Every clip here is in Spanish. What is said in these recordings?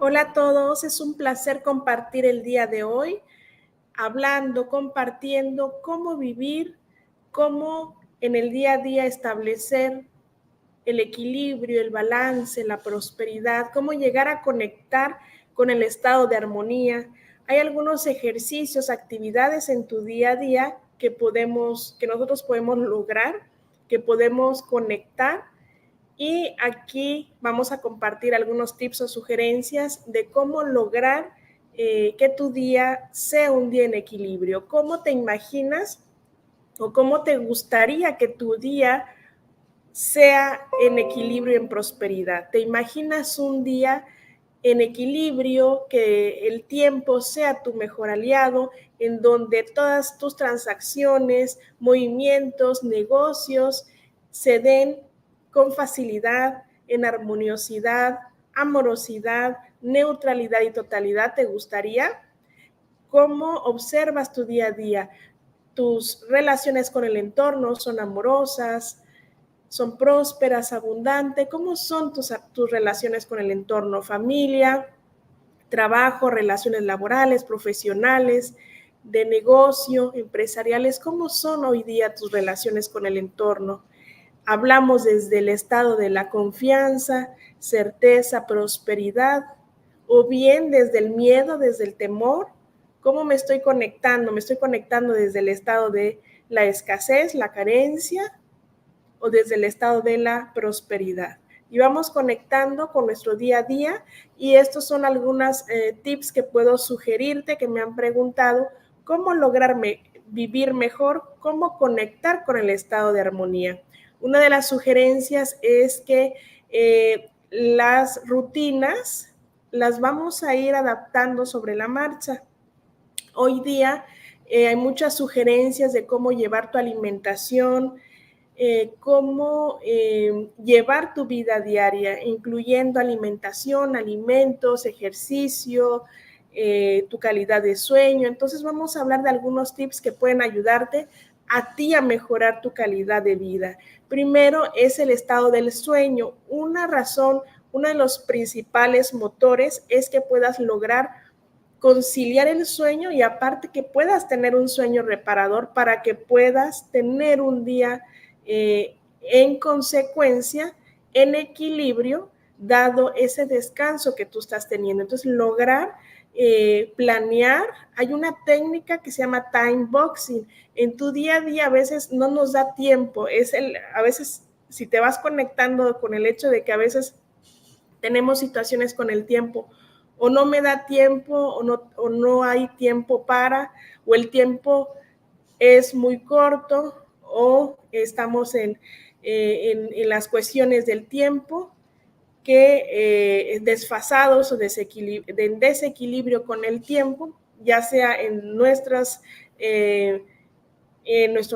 Hola a todos, es un placer compartir el día de hoy, compartiendo cómo vivir, cómo en el día a día establecer el equilibrio, el balance, la prosperidad, cómo llegar a conectar con el estado de armonía. Hay algunos ejercicios, actividades en tu día a día que nosotros podemos lograr, que podemos conectar. Y aquí vamos a compartir algunos tips o sugerencias de cómo lograr que tu día sea un día en equilibrio. ¿Cómo te imaginas o cómo te gustaría que tu día sea en equilibrio y en prosperidad? ¿Te imaginas un día en equilibrio, que el tiempo sea tu mejor aliado, en donde todas tus transacciones, movimientos, negocios se den con facilidad, en armoniosidad, amorosidad, neutralidad y totalidad? ¿Te gustaría? ¿Cómo observas tu día a día? ¿Tus relaciones con el entorno son amorosas, son prósperas, abundantes? ¿Cómo son tus relaciones con el entorno? Familia, trabajo, relaciones laborales, profesionales, de negocio, empresariales. ¿Cómo son hoy día tus relaciones con el entorno? Hablamos desde el estado de la confianza, certeza, prosperidad, o bien desde el miedo, desde el temor. ¿Cómo me estoy conectando? ¿Me estoy conectando desde el estado de la escasez, la carencia, o desde el estado de la prosperidad? Y vamos conectando con nuestro día a día, y estos son algunos tips que puedo sugerirte, que me han preguntado cómo lograr vivir mejor, cómo conectar con el estado de armonía. Una de las sugerencias es que las rutinas las vamos a ir adaptando sobre la marcha. Hoy día hay muchas sugerencias de cómo llevar tu alimentación, cómo llevar tu vida diaria, incluyendo alimentación, alimentos, ejercicio, tu calidad de sueño. Entonces vamos a hablar de algunos tips que pueden ayudarte a ti a mejorar tu calidad de vida. Primero es el estado del sueño. Uno de los principales motores es que puedas lograr conciliar el sueño, y aparte que puedas tener un sueño reparador para que puedas tener un día en consecuencia, en equilibrio, dado ese descanso que tú estás teniendo. Entonces, lograr planear. Hay una técnica que se llama time boxing. En tu día a día a veces no nos da tiempo. A veces, si te vas conectando con el hecho de que a veces tenemos situaciones con el tiempo, o no me da tiempo, o no hay tiempo o el tiempo es muy corto, o estamos en las cuestiones del tiempo que desfasados o en desequilibrio con el tiempo, ya sea en nuestro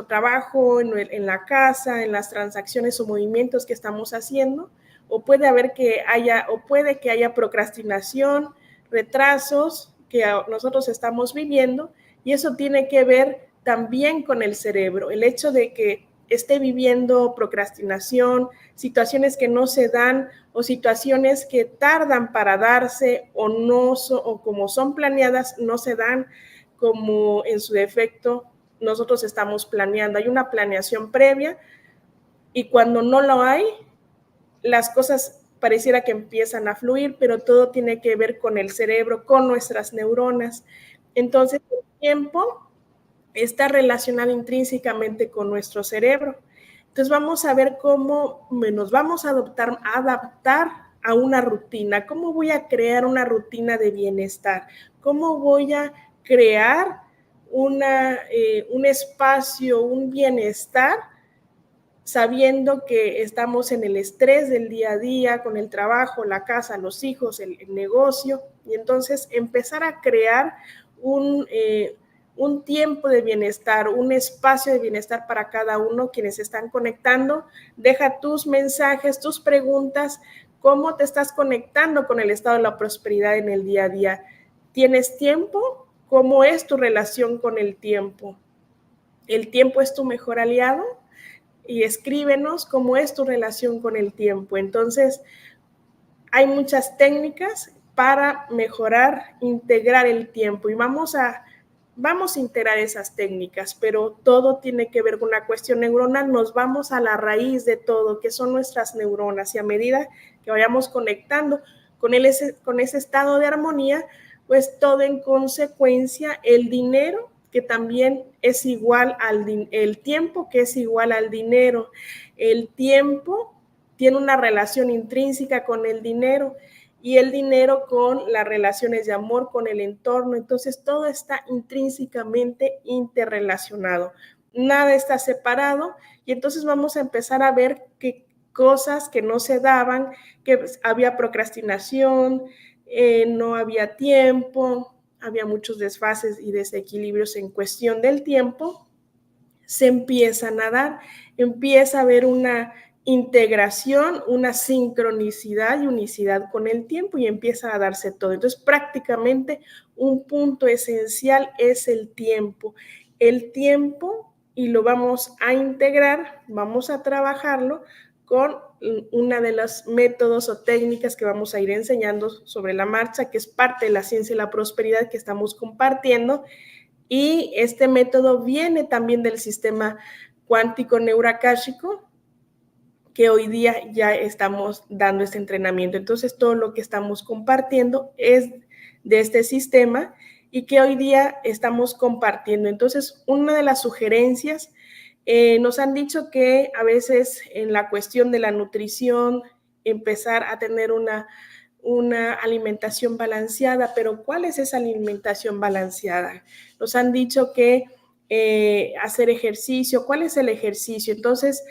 trabajo, en la casa, en las transacciones o movimientos que estamos haciendo, o puede que haya procrastinación, retrasos que nosotros estamos viviendo, y eso tiene que ver también con el cerebro. El hecho de que esté viviendo procrastinación, situaciones que no se dan, o situaciones que tardan para darse, o como son planeadas no se dan como en su defecto nosotros estamos planeando. Hay una planeación previa, y cuando no lo hay, las cosas pareciera que empiezan a fluir, pero todo tiene que ver con el cerebro, con nuestras neuronas. Entonces, el tiempo está relacionado intrínsecamente con nuestro cerebro. Entonces, vamos a ver cómo nos vamos a adaptar a una rutina. ¿Cómo voy a crear una rutina de bienestar? ¿Cómo voy a crear un espacio, un bienestar, sabiendo que estamos en el estrés del día a día, con el trabajo, la casa, los hijos, el negocio? Y entonces empezar a crear un tiempo de bienestar, un espacio de bienestar para cada uno. Quienes están conectando, deja tus mensajes, tus preguntas, cómo te estás conectando con el estado de la prosperidad en el día a día. ¿Tienes tiempo? ¿Cómo es tu relación con el tiempo? ¿El tiempo es tu mejor aliado? Y escríbenos cómo es tu relación con el tiempo. Entonces, hay muchas técnicas para mejorar, integrar el tiempo y vamos a integrar esas técnicas, pero todo tiene que ver con una cuestión neuronal. Nos vamos a la raíz de todo, que son nuestras neuronas, y a medida que vayamos conectando con ese estado de armonía, pues todo en consecuencia, el dinero, que también es igual el tiempo, que es igual al dinero. El tiempo tiene una relación intrínseca con el dinero, y el dinero con las relaciones de amor, con el entorno. Entonces todo está intrínsecamente interrelacionado, nada está separado, y entonces vamos a empezar a ver que cosas que no se daban, que había procrastinación, no había tiempo, había muchos desfases y desequilibrios en cuestión del tiempo, se empiezan a dar, empieza a haber una integración, una sincronicidad y unicidad con el tiempo, y empieza a darse todo. Entonces, prácticamente un punto esencial es el tiempo. El tiempo, y lo vamos a integrar, vamos a trabajarlo con una de los métodos o técnicas que vamos a ir enseñando sobre la marcha, que es parte de la ciencia de la prosperidad que estamos compartiendo. Y este método viene también del sistema cuántico neuroakáshico, que hoy día ya estamos dando este entrenamiento. Entonces, todo lo que estamos compartiendo es de este sistema y que hoy día estamos compartiendo. Entonces, una de las sugerencias, nos han dicho que a veces en la cuestión de la nutrición, empezar a tener una alimentación balanceada, pero ¿cuál es esa alimentación balanceada? Nos han dicho que hacer ejercicio. ¿Cuál es el ejercicio? Entonces,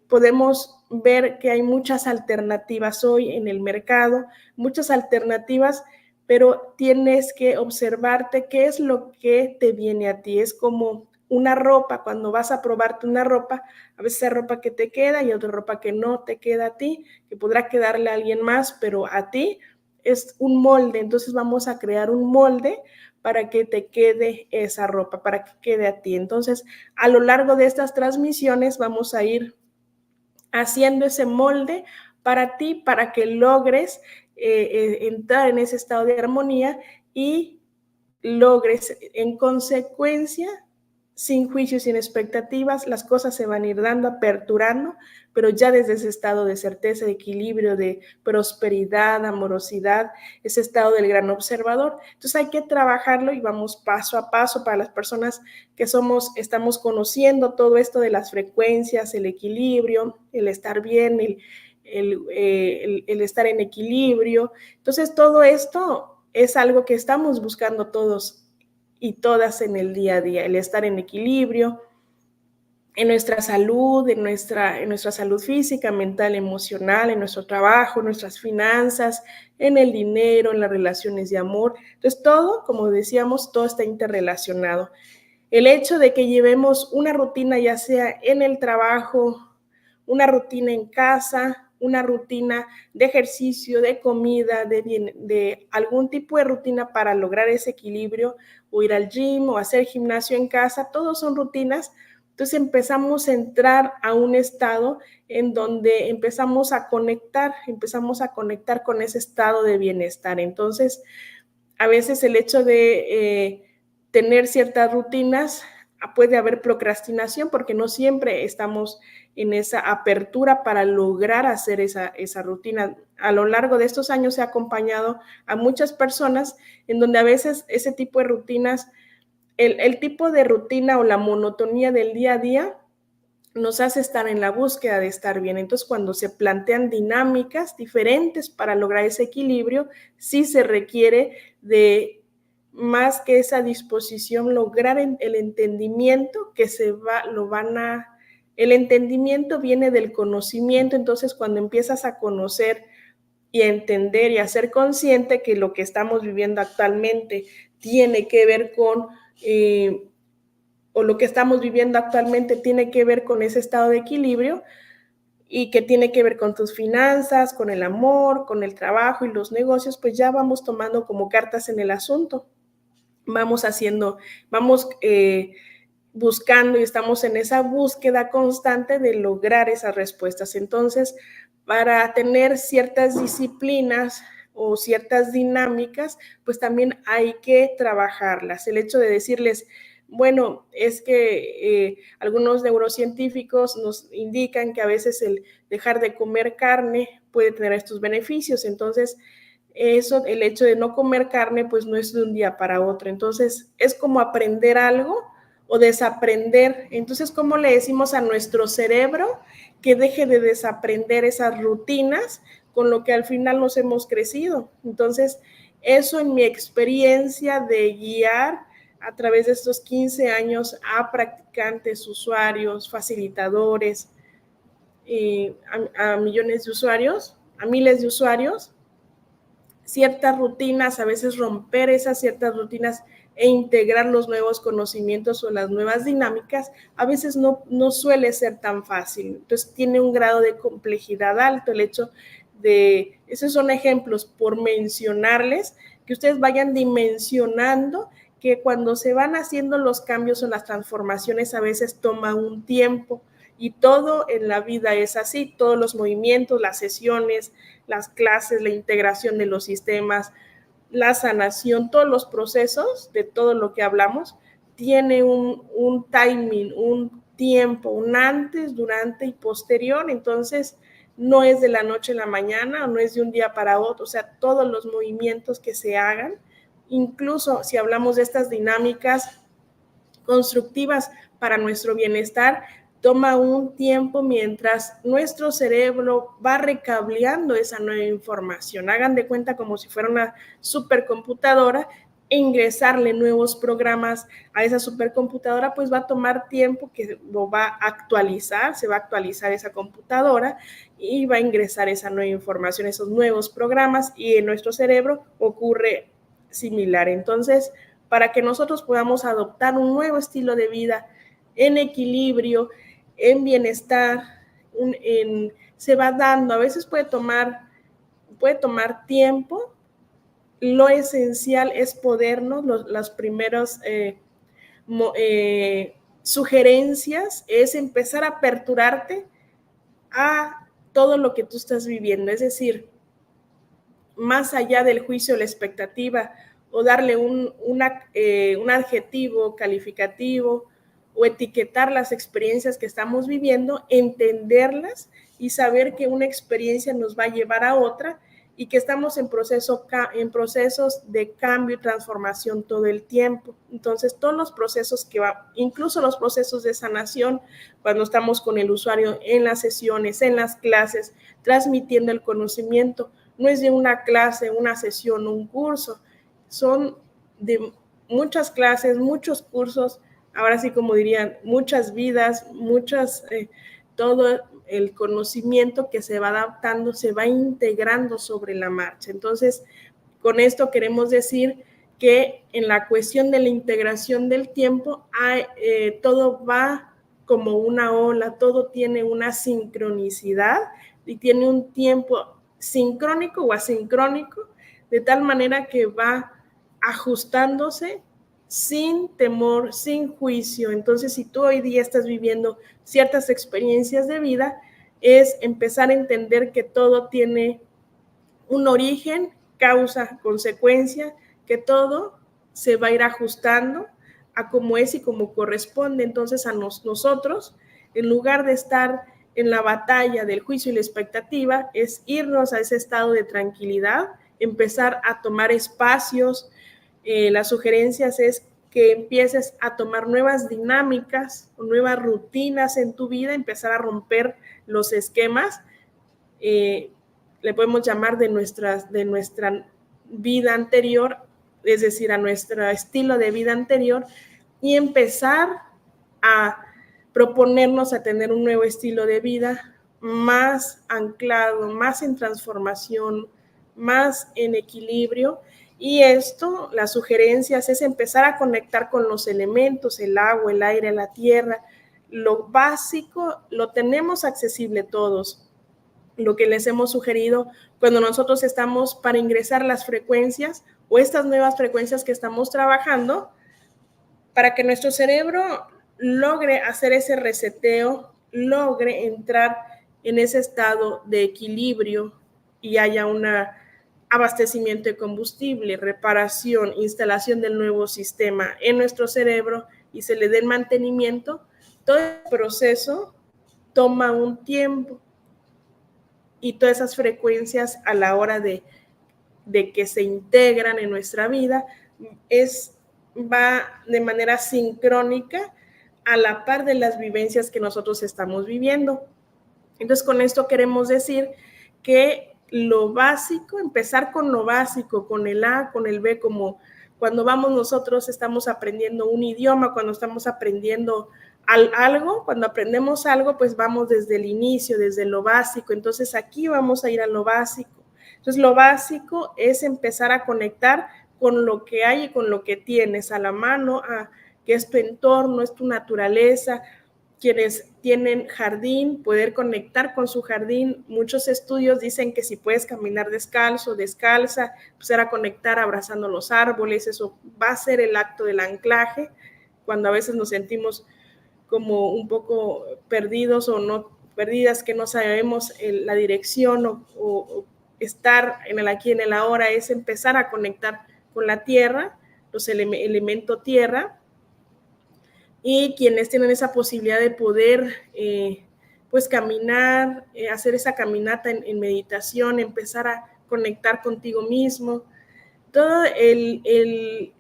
podemos ver que hay muchas alternativas hoy en el mercado, muchas alternativas, pero tienes que observarte qué es lo que te viene a ti. Es como una ropa, cuando vas a probarte una ropa, a veces hay ropa que te queda y otra ropa que no te queda a ti, que podrá quedarle a alguien más, pero a ti es un molde. Entonces vamos a crear un molde para que te quede esa ropa, para que quede a ti. Entonces, a lo largo de estas transmisiones vamos a ir haciendo ese molde para ti, para que logres entrar en ese estado de armonía y logres, en consecuencia, sin juicios, sin expectativas, las cosas se van a ir dando, aperturando, pero ya desde ese estado de certeza, de equilibrio, de prosperidad, amorosidad, ese estado del gran observador. Entonces hay que trabajarlo y vamos paso a paso para las personas que estamos conociendo todo esto de las frecuencias, el equilibrio, el estar bien, el estar en equilibrio. Entonces todo esto es algo que estamos buscando todos y todas en el día a día, el estar en equilibrio, en nuestra salud, en nuestra salud física, mental, emocional, en nuestro trabajo, en nuestras finanzas, en el dinero, en las relaciones de amor. Entonces todo, como decíamos, todo está interrelacionado. El hecho de que llevemos una rutina, ya sea en el trabajo, una rutina en casa, una rutina de ejercicio, de comida, de algún tipo de rutina para lograr ese equilibrio, o ir al gym o hacer gimnasio en casa, todos son rutinas. Entonces empezamos a entrar a un estado en donde empezamos a conectar con ese estado de bienestar. Entonces, a veces el hecho de tener ciertas rutinas, puede haber procrastinación porque no siempre estamos en esa apertura para lograr hacer esa rutina. A lo largo de estos años he acompañado a muchas personas en donde a veces ese tipo de rutinas, el tipo de rutina o la monotonía del día a día nos hace estar en la búsqueda de estar bien. Entonces, cuando se plantean dinámicas diferentes para lograr ese equilibrio, sí se requiere de más que esa disposición, lograr el entendimiento que el entendimiento viene del conocimiento. Entonces, cuando empiezas a conocer y a entender y a ser consciente que lo que estamos viviendo actualmente tiene que ver con o lo que estamos viviendo actualmente tiene que ver con ese estado de equilibrio y que tiene que ver con tus finanzas, con el amor, con el trabajo y los negocios, pues ya vamos tomando como cartas en el asunto. Vamos buscando y estamos en esa búsqueda constante de lograr esas respuestas. Entonces, para tener ciertas disciplinas o ciertas dinámicas, pues también hay que trabajarlas. El hecho de decirles, bueno, es que algunos neurocientíficos nos indican que a veces el dejar de comer carne puede tener estos beneficios. Entonces, eso, el hecho de no comer carne, pues no es de un día para otro. Entonces, es como aprender algo o desaprender. Entonces, ¿cómo le decimos a nuestro cerebro que deje de desaprender esas rutinas con lo que al final nos hemos crecido? Entonces, eso en mi experiencia de guiar a través de estos 15 años a practicantes, usuarios, facilitadores, a millones de usuarios, a miles de usuarios, ciertas rutinas, a veces romper esas ciertas rutinas e integrar los nuevos conocimientos o las nuevas dinámicas, a veces no suele ser tan fácil. Entonces tiene un grado de complejidad alto el hecho de, esos son ejemplos por mencionarles, que ustedes vayan dimensionando que cuando se van haciendo los cambios o las transformaciones a veces toma un tiempo. Y todo en la vida es así, todos los movimientos, las sesiones, las clases, la integración de los sistemas, la sanación, todos los procesos de todo lo que hablamos, tiene un timing, un tiempo, un antes, durante y posterior. Entonces, no es de la noche a la mañana, no es de un día para otro, o sea, todos los movimientos que se hagan, incluso si hablamos de estas dinámicas constructivas para nuestro bienestar, toma un tiempo mientras nuestro cerebro va recableando esa nueva información. Hagan de cuenta como si fuera una supercomputadora e ingresarle nuevos programas a esa supercomputadora, pues va a tomar tiempo que lo va a actualizar, se va a actualizar esa computadora y va a ingresar esa nueva información, esos nuevos programas, y en nuestro cerebro ocurre similar. Entonces, para que nosotros podamos adoptar un nuevo estilo de vida en equilibrio, en bienestar, se va dando, a veces puede tomar tiempo. Lo esencial es podernos, las primeras sugerencias es empezar a aperturarte a todo lo que tú estás viviendo, es decir, más allá del juicio o la expectativa, o darle un adjetivo calificativo o etiquetar las experiencias que estamos viviendo, entenderlas y saber que una experiencia nos va a llevar a otra y que estamos en procesos de cambio y transformación todo el tiempo. Entonces, todos los procesos incluso los procesos de sanación, cuando estamos con el usuario en las sesiones, en las clases, transmitiendo el conocimiento, no es de una clase, una sesión, un curso, son de muchas clases, muchos cursos, ahora sí como dirían, muchas vidas, todo el conocimiento que se va adaptando, se va integrando sobre la marcha. Entonces, con esto queremos decir que en la cuestión de la integración del tiempo, todo va como una ola, todo tiene una sincronicidad y tiene un tiempo sincrónico o asincrónico, de tal manera que va ajustándose sin temor, sin juicio. Entonces, si tú hoy día estás viviendo ciertas experiencias de vida, es empezar a entender que todo tiene un origen, causa, consecuencia, que todo se va a ir ajustando a como es y como corresponde. Entonces, a nosotros, en lugar de estar en la batalla del juicio y la expectativa, es irnos a ese estado de tranquilidad, empezar a tomar espacios. Las sugerencias es que empieces a tomar nuevas dinámicas o nuevas rutinas en tu vida, empezar a romper los esquemas, le podemos llamar de nuestra vida anterior, es decir, a nuestro estilo de vida anterior, y empezar a proponernos a tener un nuevo estilo de vida más anclado, más en transformación, más en equilibrio. Y esto, las sugerencias, es empezar a conectar con los elementos, el agua, el aire, la tierra. Lo básico lo tenemos accesible todos. Lo que les hemos sugerido cuando nosotros estamos para ingresar las frecuencias o estas nuevas frecuencias que estamos trabajando, para que nuestro cerebro logre hacer ese reseteo, logre entrar en ese estado de equilibrio y haya una abastecimiento de combustible, reparación, instalación del nuevo sistema en nuestro cerebro y se le dé mantenimiento, todo el proceso toma un tiempo y todas esas frecuencias a la hora de que se integran en nuestra vida va de manera sincrónica a la par de las vivencias que nosotros estamos viviendo. Entonces, con esto queremos decir que lo básico, empezar con lo básico, con el A, con el B, como cuando vamos nosotros, estamos aprendiendo un idioma, cuando estamos aprendiendo algo, cuando aprendemos algo, pues vamos desde el inicio, desde lo básico. Entonces, aquí vamos a ir a lo básico. Entonces, lo básico es empezar a conectar con lo que hay y con lo que tienes a la mano, que es tu entorno, es tu naturaleza. Quienes tienen jardín, poder conectar con su jardín. Muchos estudios dicen que si puedes caminar descalzo, descalza, pues era conectar abrazando los árboles. Eso va a ser el acto del anclaje, cuando a veces nos sentimos como un poco perdidos o no perdidas, que no sabemos la dirección o estar en el aquí, en el ahora, es empezar a conectar con la tierra, los elemento tierra. Y quienes tienen esa posibilidad de poder pues caminar, hacer esa caminata en meditación, empezar a conectar contigo mismo, todo el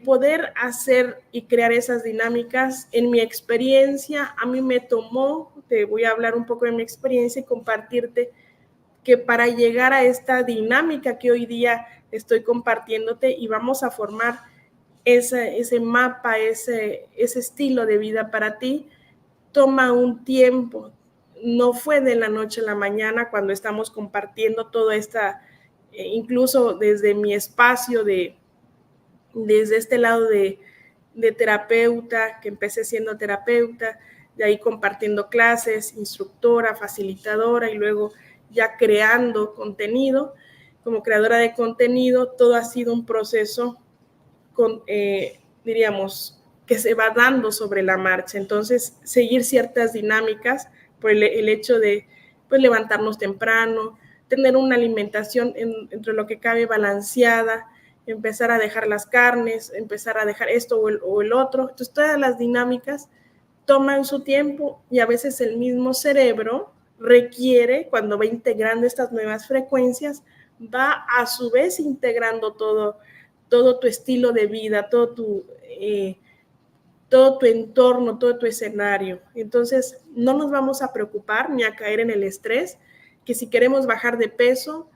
poder hacer y crear esas dinámicas. En mi experiencia, a mí me tomó, te voy a hablar un poco de mi experiencia y compartirte que para llegar a esta dinámica que hoy día estoy compartiéndote y vamos a formar ese mapa, ese estilo de vida para ti, toma un tiempo. No fue de la noche a la mañana cuando estamos compartiendo toda esta, incluso desde mi espacio, desde este lado de terapeuta, que empecé siendo terapeuta, de ahí compartiendo clases, instructora, facilitadora y luego ya creando contenido. Como creadora de contenido, todo ha sido un proceso diríamos, que se va dando sobre la marcha. Entonces, seguir ciertas dinámicas por el hecho de pues, levantarnos temprano, tener una alimentación entre lo que cabe balanceada, empezar a dejar las carnes, empezar a dejar esto o el otro. Entonces, todas las dinámicas toman su tiempo y a veces el mismo cerebro requiere, cuando va integrando estas nuevas frecuencias, va a su vez integrando todo tu estilo de vida, todo tu entorno, todo tu escenario. Entonces, no nos vamos a preocupar ni a caer en el estrés, que si queremos bajar de peso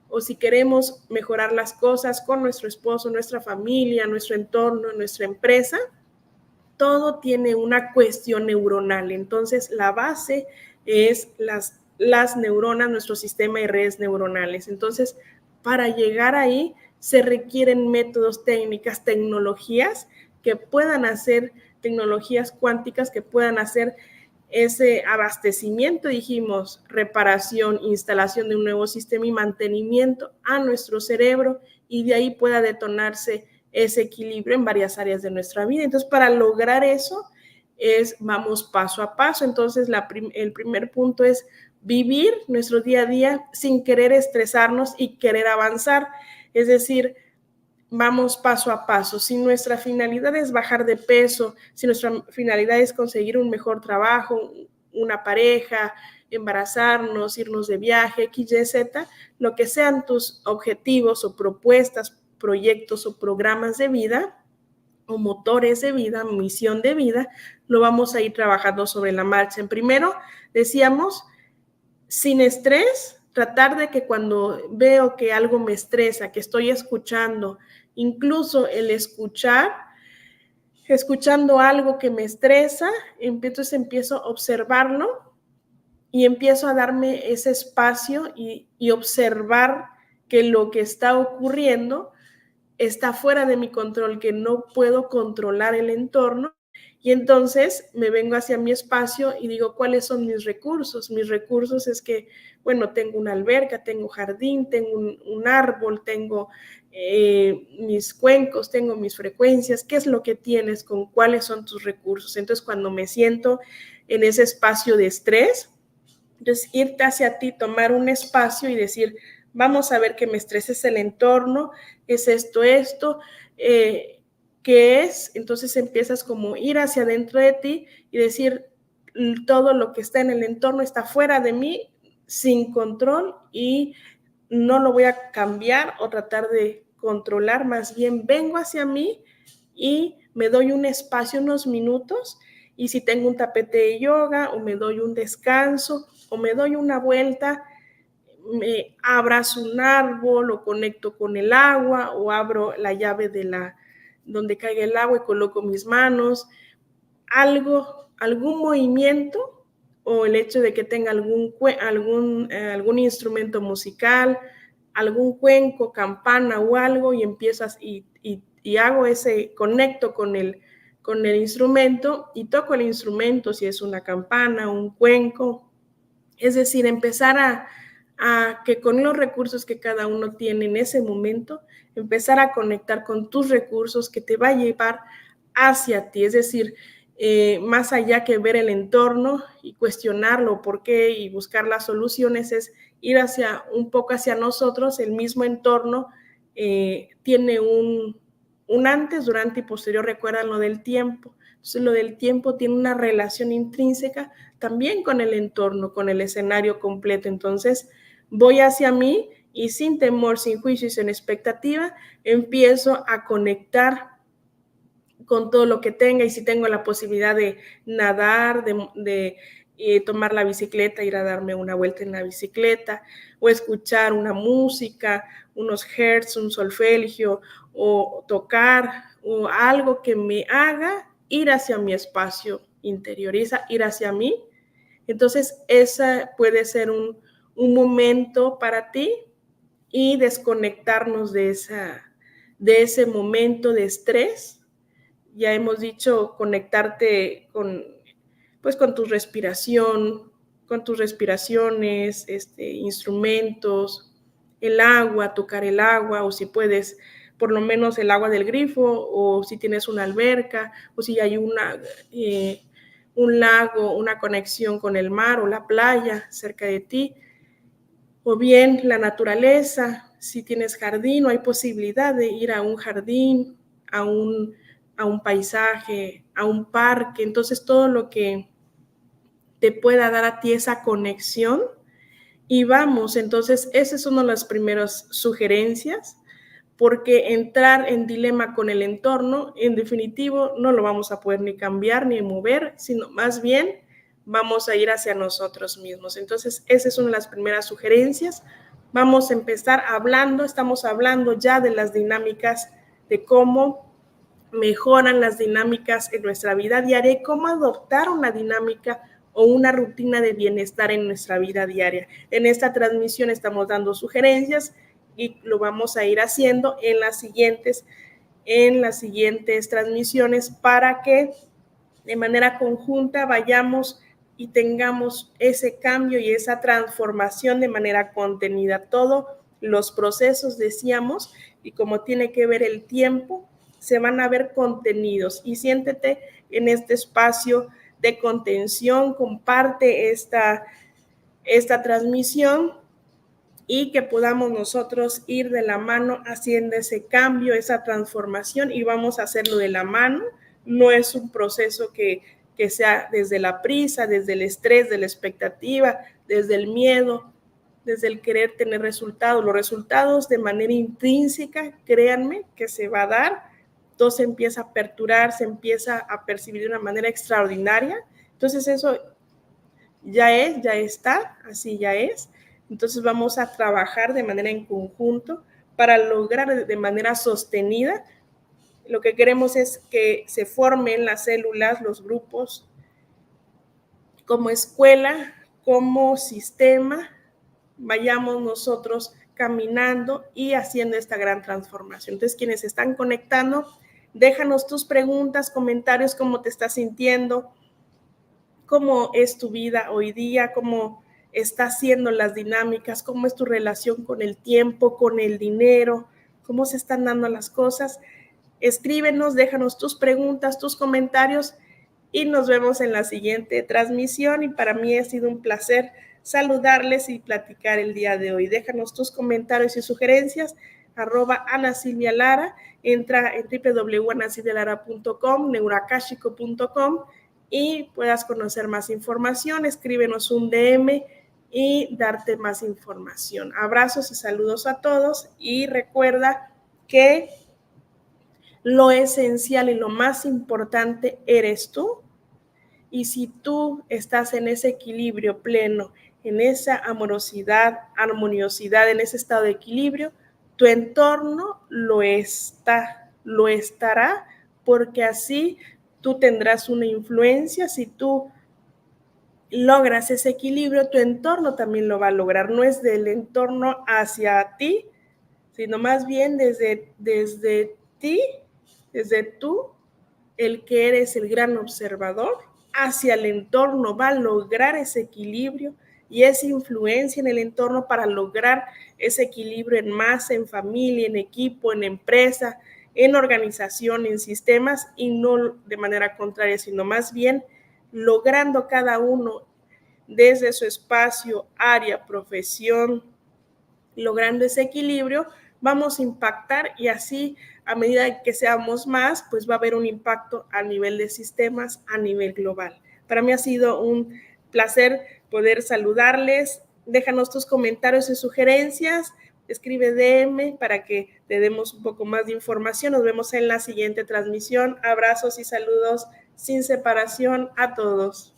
o si queremos mejorar las cosas con nuestro esposo, nuestra familia, nuestro entorno, nuestra empresa, todo tiene una cuestión neuronal. Entonces, la base es las neuronas, nuestro sistema de redes neuronales. Entonces, para llegar ahí, se requieren métodos, técnicas, tecnologías que puedan hacer, tecnologías cuánticas que puedan hacer ese abastecimiento, dijimos, reparación, instalación de un nuevo sistema y mantenimiento a nuestro cerebro, y de ahí pueda detonarse ese equilibrio en varias áreas de nuestra vida. Entonces, para lograr eso, vamos paso a paso. Entonces, el primer punto es vivir nuestro día a día sin querer estresarnos y querer avanzar. Es decir, vamos paso a paso. Si nuestra finalidad es bajar de peso, si nuestra finalidad es conseguir un mejor trabajo, una pareja, embarazarnos, irnos de viaje, X, Y, Z, lo que sean tus objetivos o propuestas, proyectos o programas de vida o motores de vida, misión de vida, lo vamos a ir trabajando sobre la marcha. En primero, decíamos, sin estrés, tratar de que cuando veo que algo me estresa, que estoy escuchando, incluso el escuchando algo que me estresa, entonces empiezo a observarlo y empiezo a darme ese espacio y observar que lo que está ocurriendo está fuera de mi control, que no puedo controlar el entorno. Y entonces me vengo hacia mi espacio y digo, ¿cuáles son mis recursos? Mis recursos es que, bueno, tengo una alberca, tengo jardín, tengo un árbol, tengo mis cuencos, tengo mis frecuencias. ¿Qué es lo que tienes? ¿Con cuáles son tus recursos? Entonces, cuando me siento en ese espacio de estrés, entonces irte hacia ti, tomar un espacio y decir, vamos a ver que me estresa es el entorno, es esto, ¿qué es? Entonces empiezas como ir hacia adentro de ti y decir, todo lo que está en el entorno está fuera de mí, sin control, y no lo voy a cambiar o tratar de controlar, más bien vengo hacia mí y me doy un espacio, unos minutos, y si tengo un tapete de yoga o me doy un descanso o me doy una vuelta, me abrazo un árbol o conecto con el agua o abro la llave de donde caiga el agua y coloco mis manos, algún movimiento, o el hecho de que tenga algún instrumento musical, algún cuenco, campana o algo, y empiezas y hago conecto con el instrumento y toco el instrumento, si es una campana, un cuenco. Es decir, empezar a que con los recursos que cada uno tiene en ese momento, empezar a conectar con tus recursos que te va a llevar hacia ti. Es decir, más allá que ver el entorno y cuestionarlo, por qué, y buscar las soluciones, es ir un poco hacia nosotros. El mismo entorno tiene un antes, durante y posterior. Recuerdan lo del tiempo. Entonces, lo del tiempo tiene una relación intrínseca también con el entorno, con el escenario completo. Entonces, voy hacia mí y sin temor, sin juicio y sin expectativa, empiezo a conectar con todo lo que tenga. Y si tengo la posibilidad de nadar, de tomar la bicicleta, ir a darme una vuelta en la bicicleta, o escuchar una música, unos hertz, un solfegio, o tocar, o algo que me haga ir hacia mi espacio interior, ir hacia mí. Entonces, esa puede ser un momento para ti, y desconectarnos de ese momento de estrés. Ya hemos dicho, conectarte con tu respiración, con tus respiraciones, instrumentos, el agua, tocar el agua, o si puedes, por lo menos el agua del grifo, o si tienes una alberca, o si hay un lago, una conexión con el mar o la playa cerca de ti, o bien la naturaleza. Si tienes jardín, o hay posibilidad de ir a un jardín, a un paisaje, a un parque. Entonces, todo lo que te pueda dar a ti esa conexión. Y vamos, entonces, esa es una de las primeras sugerencias, porque entrar en dilema con el entorno, en definitivo, no lo vamos a poder ni cambiar ni mover, sino más bien vamos a ir hacia nosotros mismos. Entonces, esa es una de las primeras sugerencias. Vamos a empezar estamos hablando ya de las dinámicas, de cómo mejoran las dinámicas en nuestra vida diaria y cómo adoptar una dinámica o una rutina de bienestar en nuestra vida diaria. En esta transmisión estamos dando sugerencias y lo vamos a ir haciendo en las siguientes transmisiones, para que de manera conjunta vayamos y tengamos ese cambio y esa transformación de manera contenida. Todos los procesos, decíamos, y como tiene que ver el tiempo, se van a ver contenidos. Y siéntete en este espacio de contención, comparte esta transmisión, y que podamos nosotros ir de la mano haciendo ese cambio, esa transformación, y vamos a hacerlo de la mano. No es un proceso que sea desde la prisa, desde el estrés, de la expectativa, desde el miedo, desde el querer tener resultados. Los resultados de manera intrínseca, créanme que se va a dar. Todo se empieza a aperturar, se empieza a percibir de una manera extraordinaria. Entonces, eso ya está, así ya es. Entonces, vamos a trabajar de manera en conjunto para lograr de manera sostenida. Lo que queremos es que se formen las células, los grupos, como escuela, como sistema, vayamos nosotros caminando y haciendo esta gran transformación. Entonces, quienes están conectando, déjanos tus preguntas, comentarios, cómo te estás sintiendo, cómo es tu vida hoy día, cómo estás haciendo las dinámicas, cómo es tu relación con el tiempo, con el dinero, cómo se están dando las cosas. Escríbenos, déjanos tus preguntas, tus comentarios, y nos vemos en la siguiente transmisión. Y para mí ha sido un placer saludarles y platicar el día de hoy. Déjanos tus comentarios y sugerencias, @AnaSilviaLara, entra en www.anasilvialara.com, neuroakashico.com y puedas conocer más información, escríbenos un DM y darte más información. Abrazos y saludos a todos y recuerda que lo esencial y lo más importante eres tú. Y si tú estás en ese equilibrio pleno, en esa amorosidad, armoniosidad, en ese estado de equilibrio, tu entorno lo estará, porque así tú tendrás una influencia. Si tú logras ese equilibrio, tu entorno también lo va a lograr. No es del entorno hacia ti, sino más bien desde ti, desde tú, el que eres el gran observador, hacia el entorno va a lograr ese equilibrio y esa influencia en el entorno para lograr ese equilibrio en masa, en familia, en equipo, en empresa, en organización, en sistemas, y no de manera contraria, sino más bien logrando cada uno desde su espacio, área, profesión, logrando ese equilibrio, vamos a impactar, y así a medida que seamos más, pues va a haber un impacto a nivel de sistemas, a nivel global. Para mí ha sido un placer poder saludarles. Déjanos tus comentarios y sugerencias, escribe DM para que te demos un poco más de información. Nos vemos en la siguiente transmisión. Abrazos y saludos sin separación a todos.